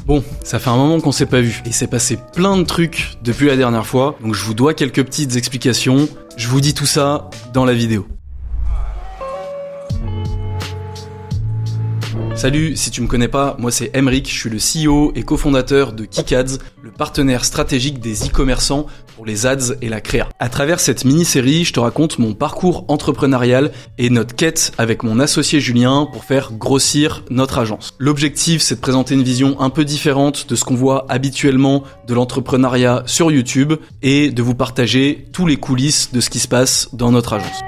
Bon, ça fait un moment qu'on s'est pas vu, et s'est passé plein de trucs depuis la dernière fois, donc je vous dois quelques petites explications. Je vous dis tout ça dans la vidéo. Salut, si tu me connais pas, moi c'est Emric, je suis le CEO et cofondateur de KickAds, le partenaire stratégique des e-commerçants pour les ads et la créa. À travers cette mini-série, je te raconte mon parcours entrepreneurial et notre quête avec mon associé Julien pour faire grossir notre agence. L'objectif, c'est de présenter une vision un peu différente de ce qu'on voit habituellement de l'entrepreneuriat sur YouTube et de vous partager tous les coulisses de ce qui se passe dans notre agence.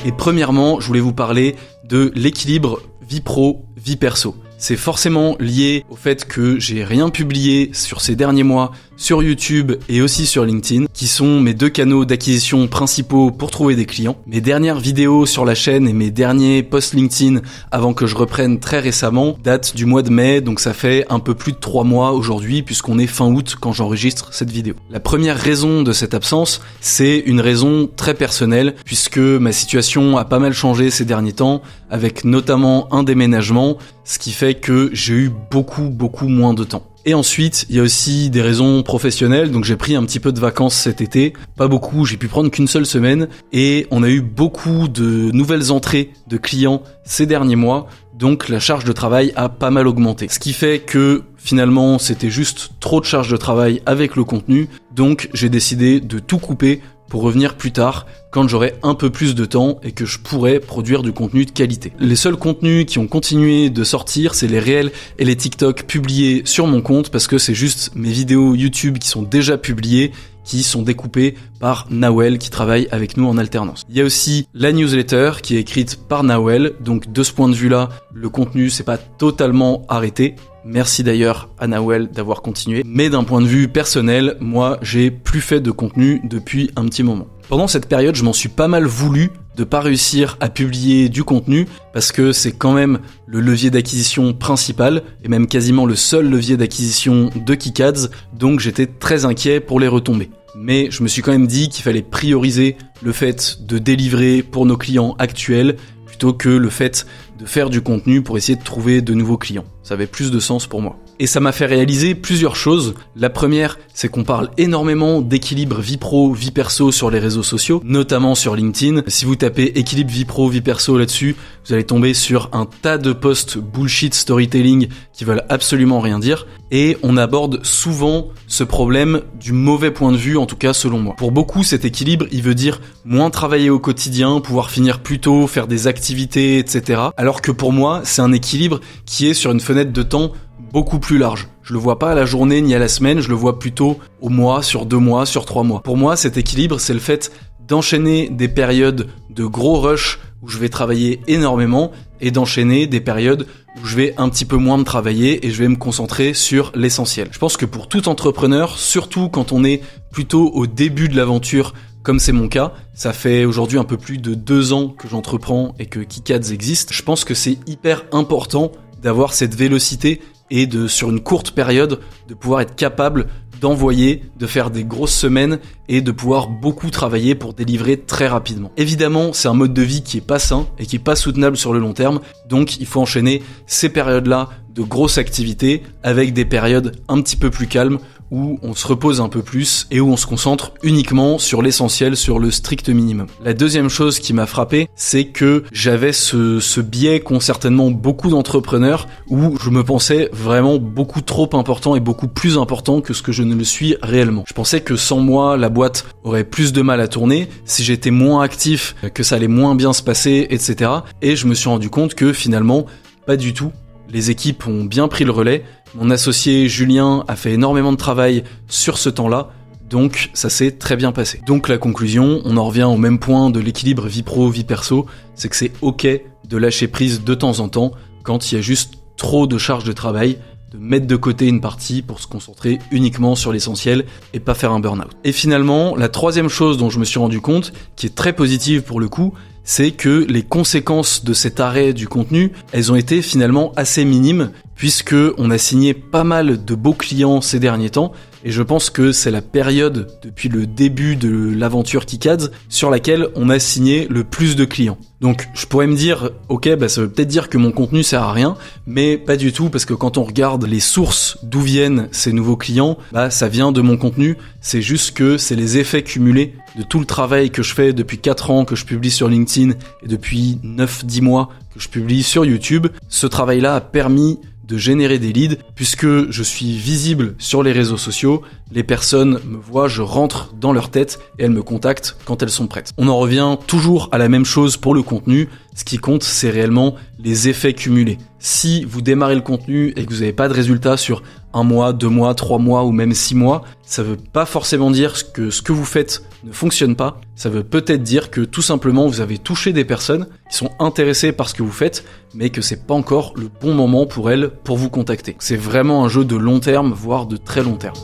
Et premièrement, je voulais vous parler de l'équilibre vie pro, vie perso. C'est forcément lié au fait que j'ai rien publié sur ces derniers mois sur YouTube et aussi sur LinkedIn, qui sont mes deux canaux d'acquisition principaux pour trouver des clients. Mes dernières vidéos sur la chaîne et mes derniers posts LinkedIn avant que je reprenne très récemment datent du mois de mai, donc ça fait un peu plus de 3 mois aujourd'hui puisqu'on est fin août quand j'enregistre cette vidéo. La première raison de cette absence, c'est une raison très personnelle puisque ma situation a pas mal changé ces derniers temps avec notamment un déménagement, ce qui fait que j'ai eu beaucoup moins de temps. Et ensuite, il y a aussi des raisons professionnelles, donc j'ai pris un petit peu de vacances cet été, pas beaucoup, j'ai pu prendre qu'une seule semaine, et on a eu beaucoup de nouvelles entrées de clients ces derniers mois, donc la charge de travail a pas mal augmenté. Ce qui fait que finalement, c'était juste trop de charge de travail avec le contenu, donc j'ai décidé de tout couper pour revenir plus tard, quand j'aurai un peu plus de temps et que je pourrai produire du contenu de qualité. Les seuls contenus qui ont continué de sortir, c'est les réels et les TikTok publiés sur mon compte, parce que c'est juste mes vidéos YouTube qui sont déjà publiées, qui sont découpées par Nawel, qui travaille avec nous en alternance. Il y a aussi la newsletter qui est écrite par Nawel, donc de ce point de vue-là, le contenu s'est pas totalement arrêté. Merci d'ailleurs à Nawel d'avoir continué. Mais d'un point de vue personnel, moi, j'ai plus fait de contenu depuis un petit moment. Pendant cette période, je m'en suis pas mal voulu de pas réussir à publier du contenu parce que c'est quand même le levier d'acquisition principal et même quasiment le seul levier d'acquisition de KickAds, donc j'étais très inquiet pour les retombées. Mais je me suis quand même dit qu'il fallait prioriser le fait de délivrer pour nos clients actuels plutôt que le fait de faire du contenu pour essayer de trouver de nouveaux clients. Ça avait plus de sens pour moi. Et ça m'a fait réaliser plusieurs choses. La première, c'est qu'on parle énormément d'équilibre vie pro, vie perso sur les réseaux sociaux, notamment sur LinkedIn. Si vous tapez équilibre vie pro, vie perso là-dessus, vous allez tomber sur un tas de posts bullshit storytelling qui veulent absolument rien dire. Et on aborde souvent ce problème du mauvais point de vue, en tout cas selon moi. Pour beaucoup, cet équilibre, il veut dire moins travailler au quotidien, pouvoir finir plus tôt, faire des activités, etc. Alors que pour moi, c'est un équilibre qui est sur une fenêtre de temps beaucoup plus large. Je le vois pas à la journée ni à la semaine, je le vois plutôt au mois, sur 2 mois, sur 3 mois. Pour moi, cet équilibre, c'est le fait d'enchaîner des périodes de gros rush où je vais travailler énormément et d'enchaîner des périodes où je vais un petit peu moins me travailler et je vais me concentrer sur l'essentiel. Je pense que pour tout entrepreneur, surtout quand on est plutôt au début de l'aventure, comme c'est mon cas, ça fait aujourd'hui un peu plus de 2 ans que j'entreprends et que KickAds existe, je pense que c'est hyper important d'avoir cette vélocité et sur une courte période, de pouvoir être capable d'envoyer, de faire des grosses semaines et de pouvoir beaucoup travailler pour délivrer très rapidement. Évidemment, c'est un mode de vie qui est pas sain et qui est pas soutenable sur le long terme, donc il faut enchaîner ces périodes-là de grosses activités avec des périodes un petit peu plus calmes où on se repose un peu plus et où on se concentre uniquement sur l'essentiel, sur le strict minimum. La deuxième chose qui m'a frappé, c'est que j'avais ce biais qu'ont certainement beaucoup d'entrepreneurs où je me pensais vraiment beaucoup trop important et beaucoup plus important que ce que je ne le suis réellement. Je pensais que sans moi, la boîte aurait plus de mal à tourner, si j'étais moins actif, que ça allait moins bien se passer, etc. Et je me suis rendu compte que finalement, pas du tout. Les équipes ont bien pris le relais. Mon associé Julien a fait énormément de travail sur ce temps-là, donc ça s'est très bien passé. Donc la conclusion, on en revient au même point de l'équilibre vie pro, vie perso, c'est que c'est ok de lâcher prise de temps en temps quand il y a juste trop de charge de travail, de mettre de côté une partie pour se concentrer uniquement sur l'essentiel et pas faire un burn-out. Et finalement, la troisième chose dont je me suis rendu compte, qui est très positive pour le coup, c'est que les conséquences de cet arrêt du contenu, elles ont été finalement assez minimes, puisque on a signé pas mal de beaux clients ces derniers temps, et je pense que c'est la période depuis le début de l'aventure KickAds sur laquelle on a signé le plus de clients. Donc je pourrais me dire, ok, ça veut peut-être dire que mon contenu sert à rien, mais pas du tout, parce que quand on regarde les sources d'où viennent ces nouveaux clients, ça vient de mon contenu. C'est juste que c'est les effets cumulés de tout le travail que je fais depuis 4 ans, que je publie sur LinkedIn, et depuis 9-10 mois que je publie sur YouTube. Ce travail-là a permis de générer des leads, puisque je suis visible sur les réseaux sociaux, les personnes me voient, je rentre dans leur tête et elles me contactent quand elles sont prêtes. On en revient toujours à la même chose pour le contenu, ce qui compte c'est réellement les effets cumulés. Si vous démarrez le contenu et que vous n'avez pas de résultat sur 1 mois, 2 mois, 3 mois ou même 6 mois, ça veut pas forcément dire que ce que vous faites ne fonctionne pas, ça veut peut-être dire que tout simplement vous avez touché des personnes qui sont intéressées par ce que vous faites, mais que c'est pas encore le bon moment pour elles pour vous contacter. C'est vraiment un jeu de long terme, voire de très long terme.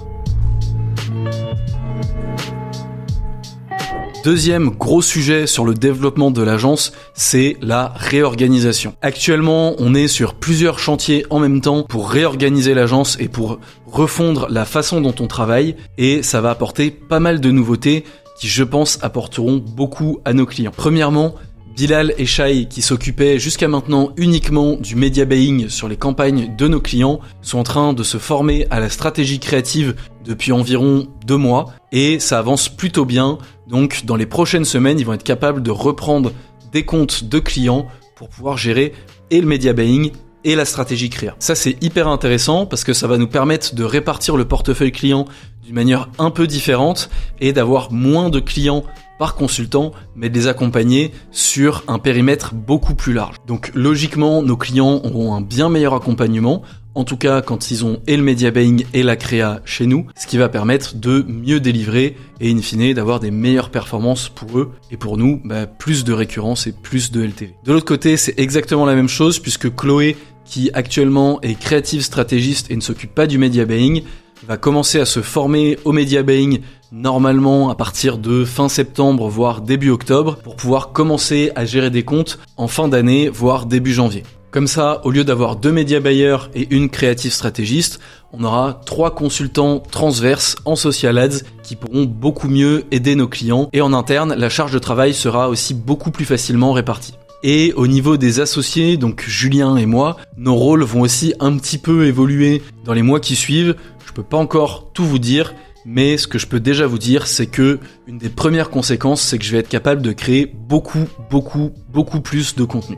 Deuxième gros sujet sur le développement de l'agence, c'est la réorganisation. Actuellement, on est sur plusieurs chantiers en même temps pour réorganiser l'agence et pour refondre la façon dont on travaille, et ça va apporter pas mal de nouveautés qui, je pense, apporteront beaucoup à nos clients. Premièrement, Bilal et Shai, qui s'occupaient jusqu'à maintenant uniquement du media buying sur les campagnes de nos clients, sont en train de se former à la stratégie créative depuis environ 2 mois et ça avance plutôt bien. Donc dans les prochaines semaines, ils vont être capables de reprendre des comptes de clients pour pouvoir gérer et le media buying et la stratégie créa. Ça c'est hyper intéressant parce que ça va nous permettre de répartir le portefeuille client d'une manière un peu différente et d'avoir moins de clients par consultant, mais de les accompagner sur un périmètre beaucoup plus large. Donc logiquement, nos clients auront un bien meilleur accompagnement, en tout cas quand ils ont et le media buying et la créa chez nous, ce qui va permettre de mieux délivrer et in fine d'avoir des meilleures performances pour eux et pour nous, plus de récurrence et plus de LTV. De l'autre côté, c'est exactement la même chose puisque Chloé, qui actuellement est créative stratégiste et ne s'occupe pas du media buying, va commencer à se former au media buying normalement à partir de fin septembre voire début octobre pour pouvoir commencer à gérer des comptes en fin d'année voire début janvier. Comme ça, au lieu d'avoir 2 media buyers et une créative stratégiste, on aura 3 consultants transverses en social ads qui pourront beaucoup mieux aider nos clients et en interne, la charge de travail sera aussi beaucoup plus facilement répartie. Et au niveau des associés, donc Julien et moi, nos rôles vont aussi un petit peu évoluer dans les mois qui suivent. Je peux pas encore tout vous dire, mais ce que je peux déjà vous dire, c'est que une des premières conséquences, c'est que je vais être capable de créer beaucoup plus de contenu.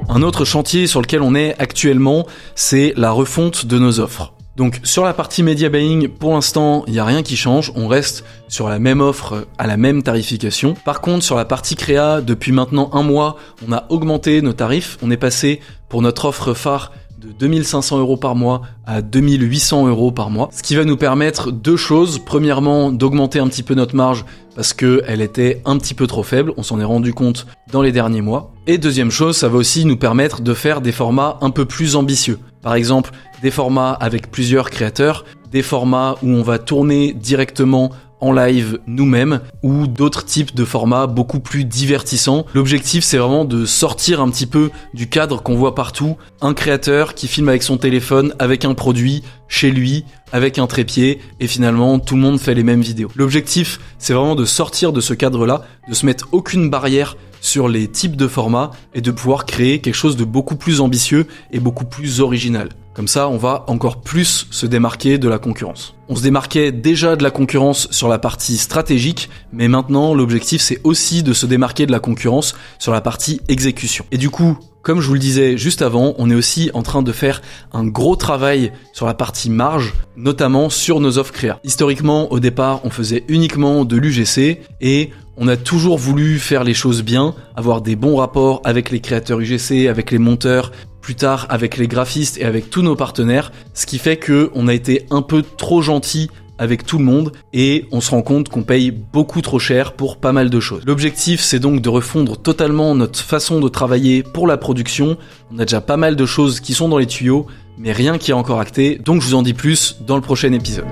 Un autre chantier sur lequel on est actuellement, c'est la refonte de nos offres. Donc sur la partie media buying, pour l'instant, il n'y a rien qui change, on reste sur la même offre à la même tarification. Par contre, sur la partie créa, depuis maintenant 1 mois, on a augmenté nos tarifs, on est passé pour notre offre phare de 2500 € par mois à 2800 € par mois, ce qui va nous permettre 2 choses. Premièrement, d'augmenter un petit peu notre marge parce qu'elle était un petit peu trop faible, on s'en est rendu compte dans les derniers mois. Et deuxième chose, ça va aussi nous permettre de faire des formats un peu plus ambitieux. Par exemple, des formats avec plusieurs créateurs, des formats où on va tourner directement en live nous-mêmes ou d'autres types de formats beaucoup plus divertissants. L'objectif, c'est vraiment de sortir un petit peu du cadre qu'on voit partout. Un créateur qui filme avec son téléphone, avec un produit, chez lui, avec un trépied, et finalement, tout le monde fait les mêmes vidéos. L'objectif, c'est vraiment de sortir de ce cadre-là, de se mettre aucune barrière sur les types de formats et de pouvoir créer quelque chose de beaucoup plus ambitieux et beaucoup plus original. Comme ça, on va encore plus se démarquer de la concurrence. On se démarquait déjà de la concurrence sur la partie stratégique, mais maintenant, l'objectif, c'est aussi de se démarquer de la concurrence sur la partie exécution. Et du coup, comme je vous le disais juste avant, on est aussi en train de faire un gros travail sur la partie marge, notamment sur nos offres créa. Historiquement, au départ, on faisait uniquement de l'UGC et on a toujours voulu faire les choses bien, avoir des bons rapports avec les créateurs UGC, avec les monteurs, plus tard avec les graphistes et avec tous nos partenaires, ce qui fait que on a été un peu trop gentil avec tout le monde et on se rend compte qu'on paye beaucoup trop cher pour pas mal de choses. L'objectif, c'est donc de refondre totalement notre façon de travailler pour la production. On a déjà pas mal de choses qui sont dans les tuyaux, mais rien qui est encore acté, donc je vous en dis plus dans le prochain épisode.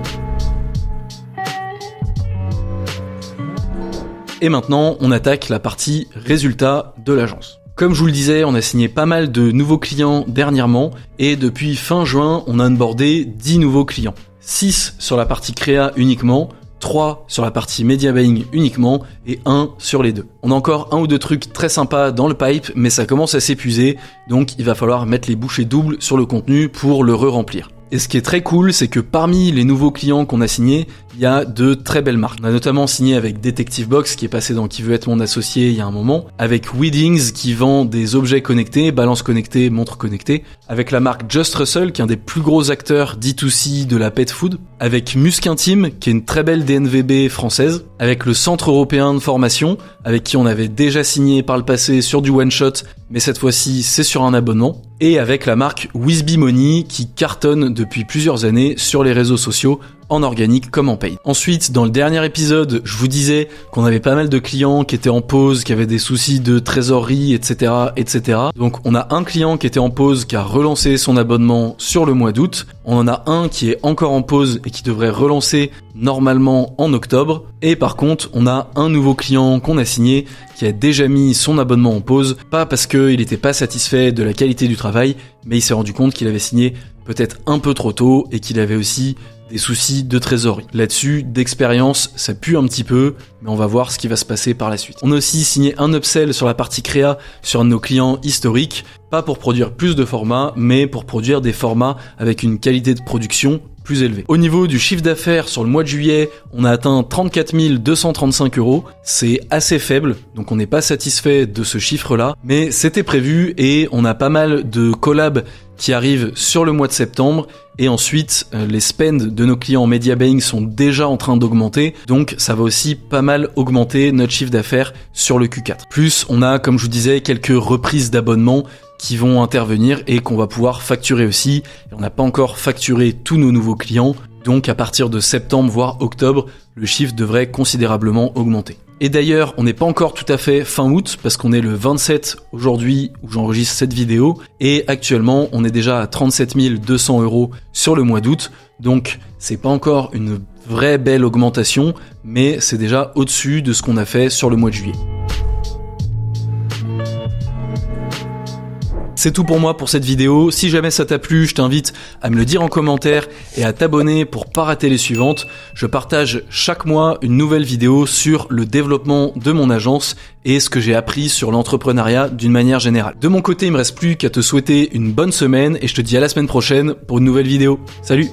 Et maintenant, on attaque la partie résultats de l'agence. Comme je vous le disais, on a signé pas mal de nouveaux clients dernièrement et depuis fin juin, on a onboardé 10 nouveaux clients. 6 sur la partie créa uniquement, 3 sur la partie media buying uniquement et 1 sur les deux. On a encore un ou deux trucs très sympas dans le pipe, mais ça commence à s'épuiser, donc il va falloir mettre les bouchées doubles sur le contenu pour le re-remplir. Et ce qui est très cool, c'est que parmi les nouveaux clients qu'on a signés, il y a de très belles marques. On a notamment signé avec Detective Box, qui est passé dans Qui veut être mon associé il y a un moment, avec Weddings, qui vend des objets connectés, balances connectées, montres connectées, avec la marque Just Russell, qui est un des plus gros acteurs D2C de la pet food, avec Musc Intime, qui est une très belle DNVB française, avec le Centre Européen de Formation, avec qui on avait déjà signé par le passé sur du one-shot, mais cette fois-ci c'est sur un abonnement, et avec la marque Wizby Money, qui cartonne depuis plusieurs années sur les réseaux sociaux, en organique comme en paid. Ensuite, dans le dernier épisode, je vous disais qu'on avait pas mal de clients qui étaient en pause, qui avaient des soucis de trésorerie, etc., etc. Donc, on a un client qui était en pause, qui a relancé son abonnement sur le mois d'août. On en a un qui est encore en pause et qui devrait relancer normalement en octobre. Et par contre, on a un nouveau client qu'on a signé qui a déjà mis son abonnement en pause, pas parce qu'il n'était pas satisfait de la qualité du travail, mais il s'est rendu compte qu'il avait signé peut-être un peu trop tôt et qu'il avait aussi des soucis de trésorerie. Là-dessus, d'expérience, ça pue un petit peu, mais on va voir ce qui va se passer par la suite. On a aussi signé un upsell sur la partie créa sur un de nos clients historiques, pas pour produire plus de formats, mais pour produire des formats avec une qualité de production plus élevée. Au niveau du chiffre d'affaires sur le mois de juillet, on a atteint 34 235 €. C'est assez faible, donc on n'est pas satisfait de ce chiffre-là, mais c'était prévu et on a pas mal de collabs qui arrivent sur le mois de septembre et ensuite les spends de nos clients en media buying sont déjà en train d'augmenter, donc ça va aussi pas mal augmenter notre chiffre d'affaires sur le Q4. Plus on a, comme je vous disais, quelques reprises d'abonnements qui vont intervenir et qu'on va pouvoir facturer aussi. Et on n'a pas encore facturé tous nos nouveaux clients, donc à partir de septembre voire octobre, le chiffre devrait considérablement augmenter. Et d'ailleurs, on n'est pas encore tout à fait fin août, parce qu'on est le 27 aujourd'hui où j'enregistre cette vidéo, et actuellement on est déjà à 37 200 € sur le mois d'août, donc c'est pas encore une vraie belle augmentation, mais c'est déjà au-dessus de ce qu'on a fait sur le mois de juillet. C'est tout pour moi pour cette vidéo. Si jamais ça t'a plu, je t'invite à me le dire en commentaire et à t'abonner pour pas rater les suivantes. Je partage chaque mois une nouvelle vidéo sur le développement de mon agence et ce que j'ai appris sur l'entrepreneuriat d'une manière générale. De mon côté, il me reste plus qu'à te souhaiter une bonne semaine et je te dis à la semaine prochaine pour une nouvelle vidéo. Salut!